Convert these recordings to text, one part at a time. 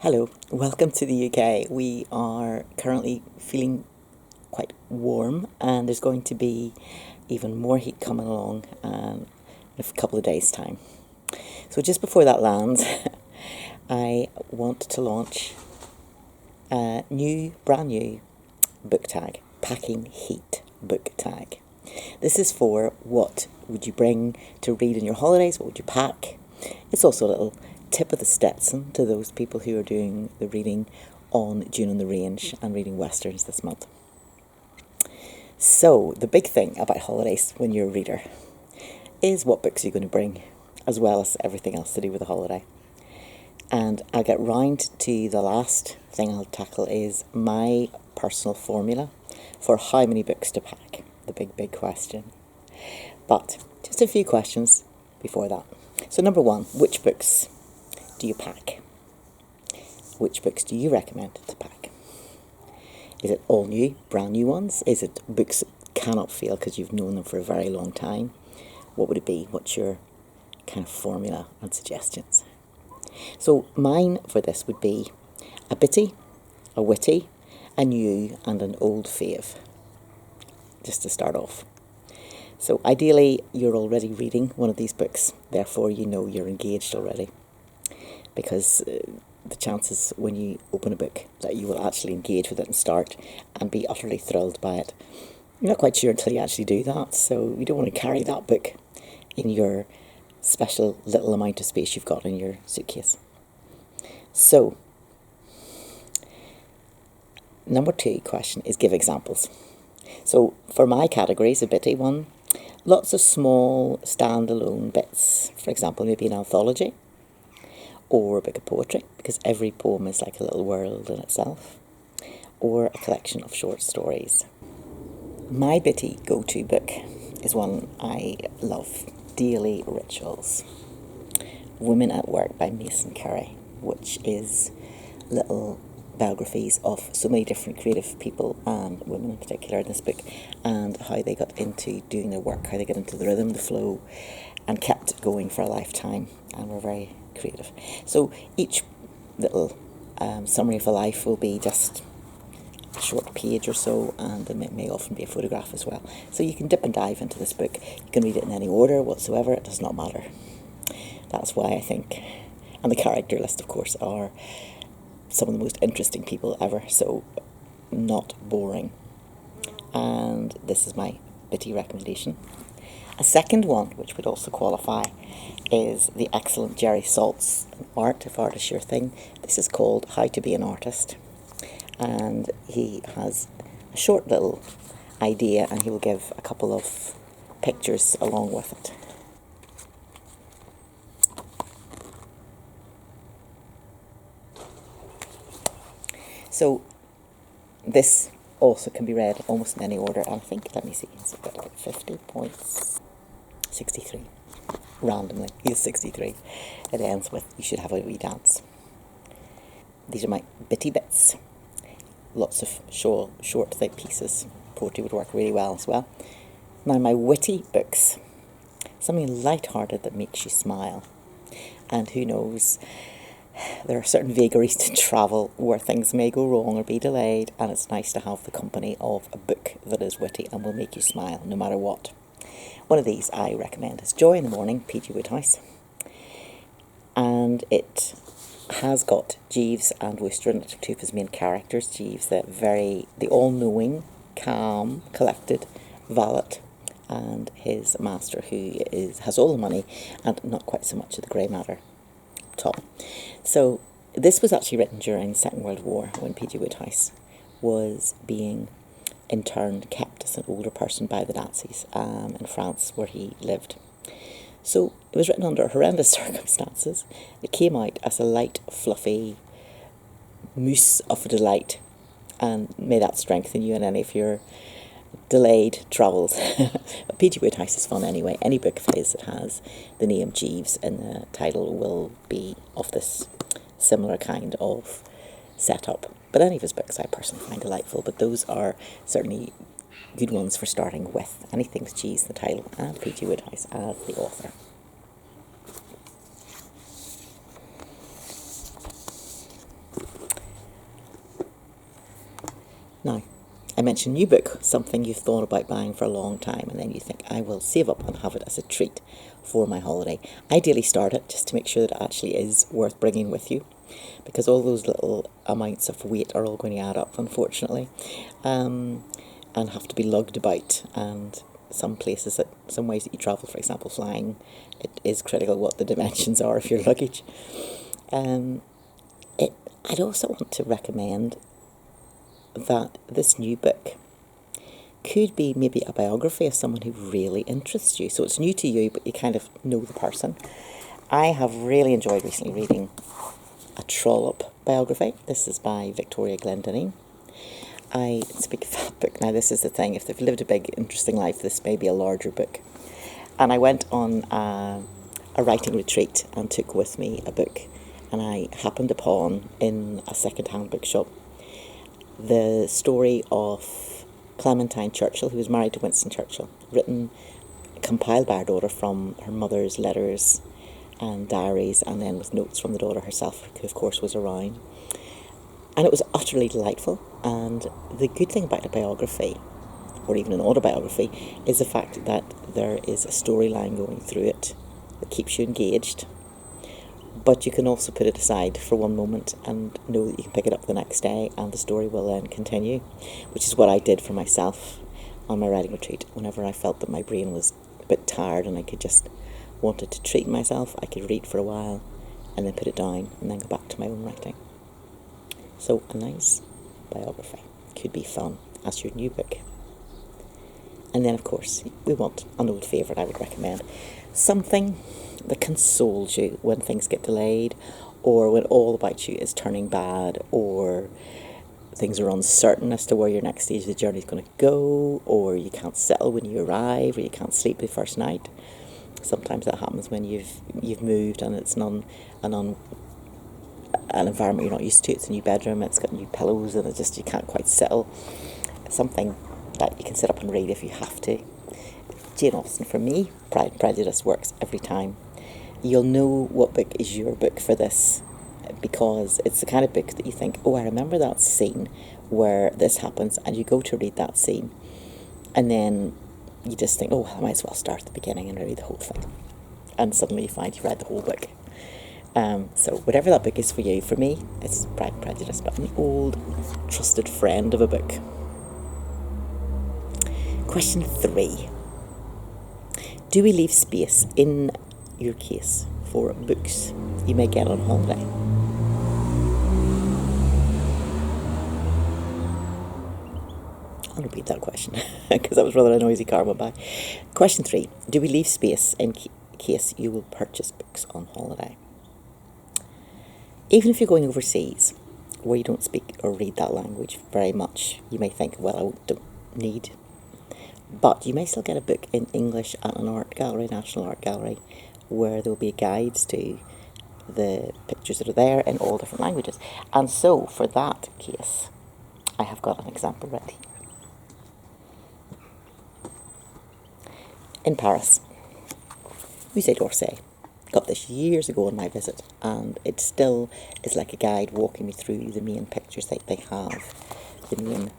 Hello, welcome to the UK. We are currently feeling quite warm, and there's going to be even more heat coming along in a couple of days' time. So just before that lands, I want to launch a brand new book tag, Packing Heat book tag. This is for what would you bring to read in your holidays, what would you pack. It's also a little tip of the Stetson to those people who are doing the reading on June on the Range and reading Westerns this month. So the big thing about holidays when you're a reader is what books you're going to bring, as well as everything else to do with the holiday. And I'll get round to the last thing I'll tackle is my personal formula for how many books to pack, the big question. But just a few questions before that. So number one, which books do you pack? Which books do you recommend to pack? Is it all new, brand new ones? Is it books that cannot fail because you've known them for a very long time? What would it be? What's your kind of formula and suggestions? So mine for this would be a bitty, a witty, a new and an old fave, just to start off. So ideally you're already reading one of these books, therefore you know you're engaged already, because the chances when you open a book that you will actually engage with it and start and be utterly thrilled by it, you're not quite sure until you actually do that. So you don't want to carry that book in your special little amount of space you've got in your suitcase. So number two question is give examples. So for my categories, a bitty one, lots of small standalone bits, for example maybe an anthology or a book of poetry, because every poem is like a little world in itself, or a collection of short stories. My bitty go-to book is one I love, Daily Rituals, Women at Work by Mason Curry, which is little biographies of so many different creative people, and women in particular in this book, and how they got into doing their work, how they got into the rhythm, the flow, and kept going for a lifetime, and were very creative. So each little summary of a life will be just a short page or so, and it may often be a photograph as well. So you can dip and dive into this book. You can read it in any order whatsoever, it does not matter. That's why I think, and the character list of course are some of the most interesting people ever, so not boring. And this is my bitty recommendation. A second one, which would also qualify, is the excellent Jerry Salt's Art, if art is your thing. This is called How to Be an Artist, and he has a short little idea and he will give a couple of pictures along with it. So this also can be read almost in any order, and I think, let me see, it's about 50 points, 63, randomly, he's 63. It ends with, you should have a wee dance. These are my bitty bits, lots of short thick pieces. Poetry would work really well as well. Now my witty books, something light-hearted that makes you smile, and who knows, there are certain vagaries to travel where things may go wrong or be delayed, and it's nice to have the company of a book that is witty and will make you smile no matter what. One of these I recommend is Joy in the Morning, P.G. Wodehouse, and it has got Jeeves and Wooster in it, two of his main characters. Jeeves, the all-knowing, calm, collected valet, and his master who has all the money and not quite so much of the grey matter. Top. So this was actually written during the Second World War, when P.G. Wodehouse was being interned, kept as an older person by the Nazis in France, where he lived. So it was written under horrendous circumstances. It came out as a light, fluffy mousse of delight, and may that strengthen you in any of your delayed travels. But P.G. Wodehouse is fun anyway. Any book of his that has the name Jeeves in the title will be of this similar kind of setup. But any of his books I personally find delightful, but those are certainly good ones for starting with. Anything with Jeeves in the title and P.G. Wodehouse as the author. Now, I mentioned new book, something you've thought about buying for a long time, and then you think, I will save up and have it as a treat for my holiday. Ideally start it just to make sure that it actually is worth bringing with you, because all those little amounts of weight are all going to add up, unfortunately, and have to be lugged about. And some ways that you travel, for example, flying, it is critical what the dimensions are of your luggage. I'd also want to recommend that this new book could be maybe a biography of someone who really interests you. So it's new to you, but you kind of know the person. I have really enjoyed recently reading a Trollope biography. This is by Victoria Glendinning. It's a big fat book. Now, this is the thing. If they've lived a big, interesting life, this may be a larger book. And I went on a writing retreat and took with me a book. And I happened upon, in a second-hand bookshop, the story of Clementine Churchill, who was married to Winston Churchill, compiled by her daughter from her mother's letters and diaries, and then with notes from the daughter herself, who of course was around. And it was utterly delightful. And the good thing about a biography, or even an autobiography, is the fact that there is a storyline going through it that keeps you engaged. But you can also put it aside for one moment and know that you can pick it up the next day and the story will then continue, which is what I did for myself on my writing retreat. Whenever I felt that my brain was a bit tired and I wanted to treat myself, I could read for a while and then put it down and then go back to my own writing. So a nice biography could be fun as your new book. And then, of course, we want an old favourite I would recommend. Something that consoles you when things get delayed, or when all about you is turning bad, or things are uncertain as to where your next stage of the journey is going to go, or you can't settle when you arrive, or you can't sleep the first night. Sometimes that happens when you've moved and it's an environment you're not used to. It's a new bedroom, it's got new pillows, and you can't quite settle. Something that you can sit up and read if you have to. Jane Austen, for me, Pride and Prejudice works every time. You'll know what book is your book for this, because it's the kind of book that you think, oh, I remember that scene where this happens, and you go to read that scene, and then you just think, oh, I might as well start at the beginning and read the whole thing. And suddenly you find you've read the whole book. So whatever that book is for you, for me, it's Pride and Prejudice, but an old, trusted friend of a book. Question 3. Do we leave space in your case for books you may get on holiday? I'll repeat that question because that was rather a noisy car went by. Question 3. Do we leave space in case you will purchase books on holiday? Even if you're going overseas where you don't speak or read that language very much, you may think, well, I don't need. But you may still get a book in English at an art gallery, National Art Gallery, where there will be guides to the pictures that are there in all different languages. And so, for that case, I have got an example right here. In Paris, Musée d'Orsay. Got this years ago on my visit, and it still is like a guide walking me through the main pictures that they have, the main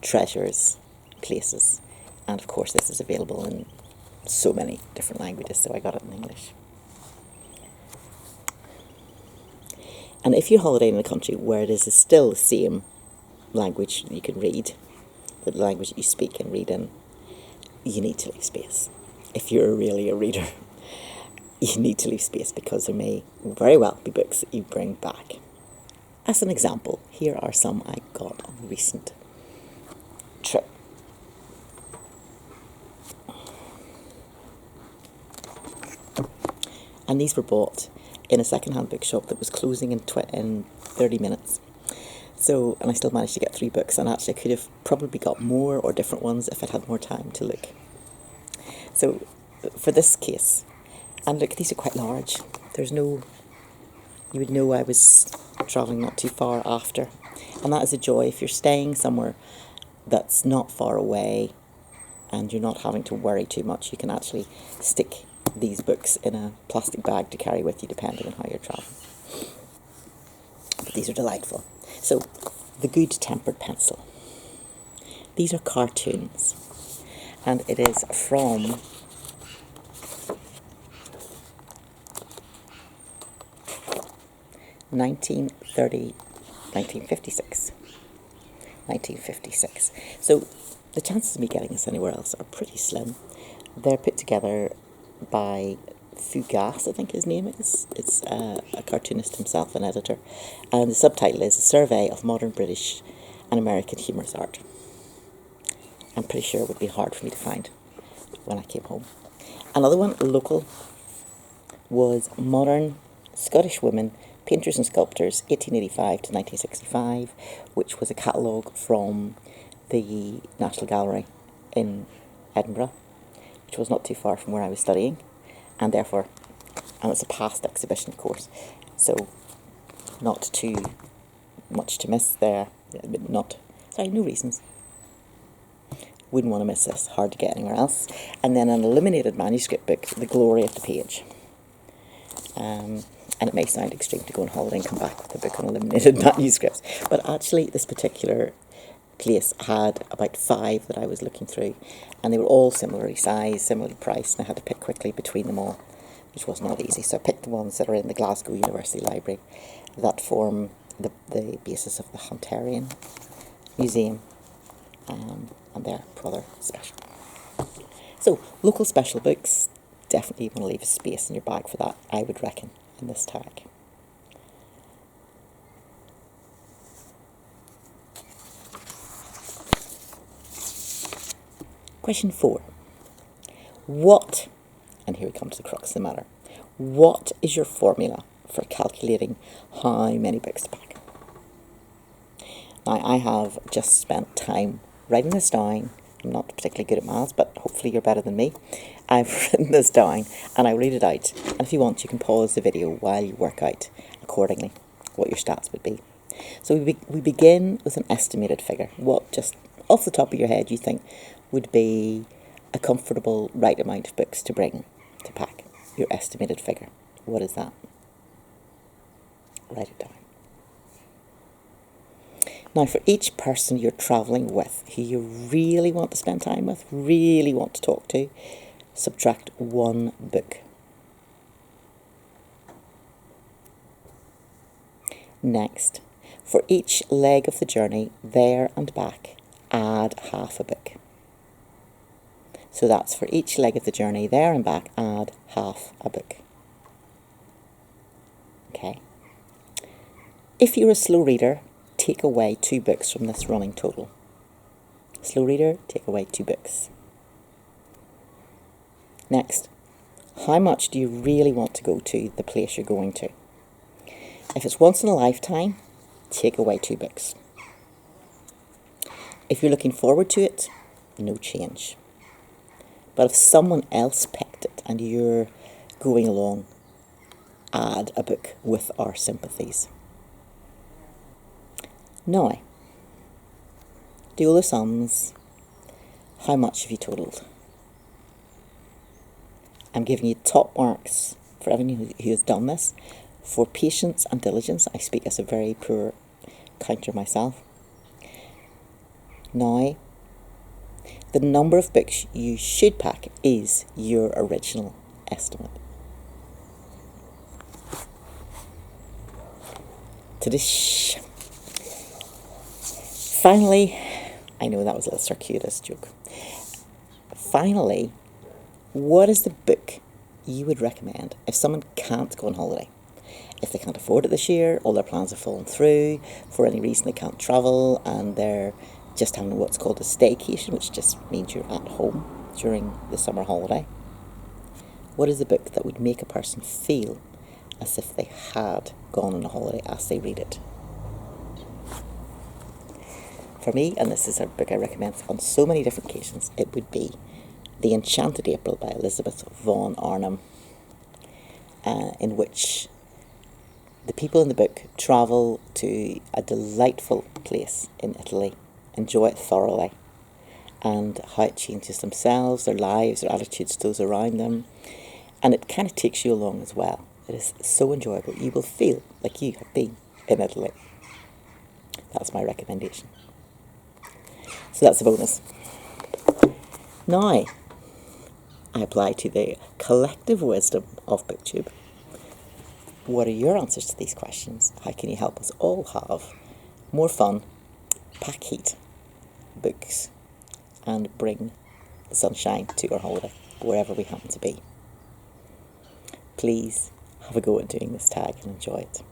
treasures, places. And of course this is available in so many different languages, so I got it in English. And if you're holidaying in a country where it is still the same language you can read, the language that you speak and read in, you need to leave space. If you're really a reader, you need to leave space, because there may very well be books that you bring back. As an example, here are some I got on a recent trip. And these were bought in a second-hand bookshop that was closing in 30 minutes. So, and I still managed to get 3 books, and actually I could have probably got more or different ones if I'd had more time to look. So, for this case, and look, these are quite large. You would know I was travelling not too far after. And that is a joy. If you're staying somewhere that's not far away and you're not having to worry too much, you can actually stick these books in a plastic bag to carry with you, depending on how you're travelling. But these are delightful. So The Good Tempered Pencil. These are cartoons, and it is from nineteen 1956. So the chances of me getting this anywhere else are pretty slim. They're put together by Fugass, I think his name is. It's a cartoonist himself, an editor. And the subtitle is A Survey of Modern British and American Humorous Art. I'm pretty sure it would be hard for me to find when I came home. Another one, local, was Modern Scottish Women, Painters and Sculptors, 1885 to 1965, which was a catalogue from the National Gallery in Edinburgh, which was not too far from where I was studying, and therefore, and it's a past exhibition, of course, so not too much to miss there, no reasons. Wouldn't want to miss this, hard to get anywhere else. And then an illuminated manuscript book, The Glory of the Page. And it may sound extreme to go on holiday and come back with a book on illuminated manuscripts, but actually this particular place had about 5 that I was looking through, and they were all similarly sized, similarly priced, and I had to pick quickly between them all, which was not easy. So I picked the ones that are in the Glasgow University Library that form the basis of the Hunterian Museum, and they're rather special. So local special books, definitely you want to leave a space in your bag for that, I would reckon, in this tag. Question 4. What, and here we come to the crux of the matter, what is your formula for calculating how many books to pack? Now, I have just spent time writing this down. I'm not particularly good at maths, but hopefully you're better than me. I've written this down and I read it out. And if you want, you can pause the video while you work out accordingly what your stats would be. So we begin with an estimated figure. What, just off the top of your head, you think would be a comfortable right amount of books to bring to pack? Your estimated figure. What is that? Write it down. Now, for each person you're travelling with, who you really want to spend time with, really want to talk to, subtract 1 book. Next, for each leg of the journey, there and back, add half a book. So that's for each leg of the journey, there and back, add half a book. Okay. If you're a slow reader, take away 2 books from this running total. Slow reader, take away 2 books. Next, how much do you really want to go to the place you're going to? If it's once in a lifetime, take away 2 books. If you're looking forward to it, no change. But if someone else picked it and you're going along, add a book with our sympathies. Now, do all the sums. How much have you totalled? I'm giving you top marks for everyone who has done this. For patience and diligence, I speak as a very poor counter myself. Now, the number of books you should pack is your original estimate. Finally, I know that was a little circuitous joke. Finally, what is the book you would recommend if someone can't go on holiday? If they can't afford it this year, all their plans have fallen through, for any reason they can't travel, and they're just having what's called a staycation, which just means you're at home during the summer holiday. What is the book that would make a person feel as if they had gone on a holiday as they read it? For me, and this is a book I recommend on so many different occasions, it would be The Enchanted April by Elizabeth Vaughan Arnhem, in which the people in the book travel to a delightful place in Italy, enjoy it thoroughly, and how it changes themselves, their lives, their attitudes to those around them, and it kind of takes you along as well. It is so enjoyable. You will feel like you have been in Italy. That's my recommendation. So that's a bonus. Now, I apply to the collective wisdom of BookTube. What are your answers to these questions? How can you help us all have more fun, pack heat, books, and bring the sunshine to our holiday, wherever we happen to be? Please have a go at doing this tag and enjoy it.